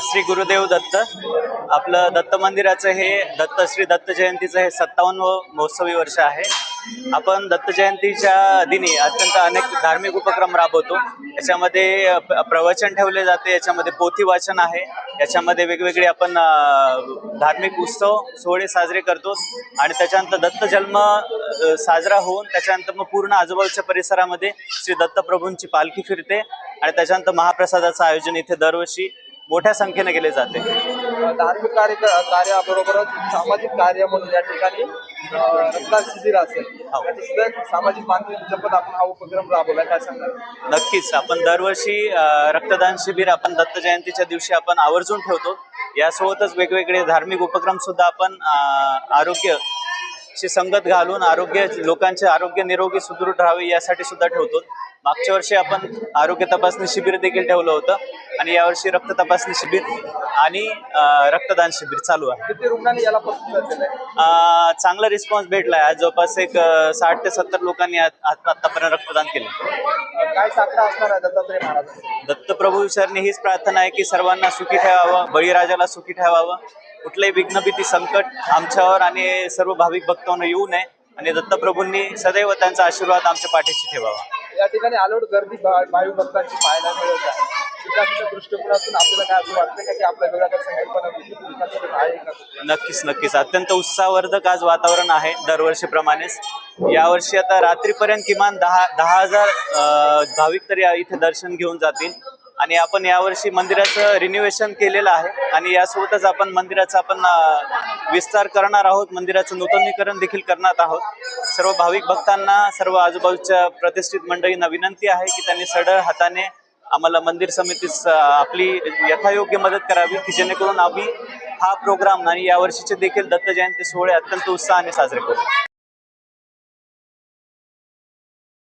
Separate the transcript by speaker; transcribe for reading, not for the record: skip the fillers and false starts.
Speaker 1: श्री गुरुदेव दत्त. आपलं दत्त मंदिराचं हे श्री दत्त जयंतीचं हे 57वं महोत्सवी वर्ष आहे. आपण दत्त जयंतीच्या दिनी अत्यंत अनेक धार्मिक उपक्रम राबवतो. याच्यामध्ये प्रवचन ठेवले जाते, याच्यामध्ये पोथी वाचन आहे, याच्यामध्ये वेगवेगळे आपण धार्मिक उत्सव सोहळे साजरे करतो आणि त्याच्यानंतर दत्त जन्म साजरा होऊन त्याच्यानंतर मग पूर्ण आजूबाजूच्या परिसरामध्ये श्री दत्तप्रभूंची पालखी फिरते आणि त्याच्यानंतर महाप्रसादाचं आयोजन इथे दरवर्षी मोठ्या संख्येने केले जाते.
Speaker 2: धार्मिक कार्याबरोबरच सामाजिक कार्य म्हणून या ठिकाणी रक्तदान शिबिर असेल, सुद्धा सामाजिक बांधिलकी जपत आपण हा उपक्रम राबवला, काय सांगाल?
Speaker 1: नक्कीच, आपण दरवर्षी रक्तदान शिबिर आपण दत्त जयंतीच्या दिवशी आपण आवर्जून ठेवतो. यासोबतच वेगवेगळे धार्मिक उपक्रम सुद्धा आपण आरोग्याशी संगत घालून लोकांचे आरोग्य निरोगी सुदृढ राहावे यासाठी सुद्धा ठेवतो. मागच्या वर्षी आपण आरोग्य तपासणी शिबिर देखील ठेवलं होतं आणि यावर्षी रक्त तपासणी शिबिर आणि रक्तदान शिबिर चालू आहे.
Speaker 2: किती रुग्णांनी याला प्रतिसाद दिलाय?
Speaker 1: चांगला रिस्पॉन्स भेटलाय. आज जवळपास एक 60 ते 70 लोकांनी आतापर्यंत रक्तदान केलं.
Speaker 2: काय साखळा असणार आहे दत्तात्रय महाराज?
Speaker 1: दत्तप्रभू विचारणे हीच प्रार्थना आहे की सर्वांना सुखी ठेवावं, बळीराजाला सुखी ठेवावं, कुठलंही विघ्नभीती संकट आमच्यावर आणि सर्व भाविक भक्तांना येऊ नये आणि दत्तप्रभूंनी सदैव त्यांचा आशीर्वाद आमच्या पाठीशी ठेवावा.
Speaker 2: या ठिकाणी आलोट गर्दी भाविक भक्तांची पाहायला मिळत आहे. विकासाच्या दृष्टिकोनातून आपल्याला काय असं वाटतं का की आपल्या वेळाचा संकल्पना आहे का?
Speaker 1: नक्कीच अत्यंत उत्साहवर्धक आज वातावरण आहे दरवर्षीप्रमाणेच. यावर्षी आता रात्रीपर्यंत किमान 10,000 भाविक तरी इथे दर्शन घेऊन जातील आणि आपण यावर्षी मंदिराचं रिनोव्हेशन केलेलं आहे आणि यासोबतच आपण मंदिराचा विस्तार करणार आहोत, मंदिराचं नूतनीकरण देखील करणार आहोत. सर्व भाविक भक्तांना, सर्व आजूबाजूच्या प्रतिष्ठित मंडळींना विनंती आहे की त्यांनी सढळ हाताने आम्हाला मंदिर समितीस आपली यथायोग्य मदत करावी की जेणेकरून आम्ही हा प्रोग्राम आणि यावर्षीचे देखील दत्त जयंती सोहळे अत्यंत उत्साहाने साजरे करू.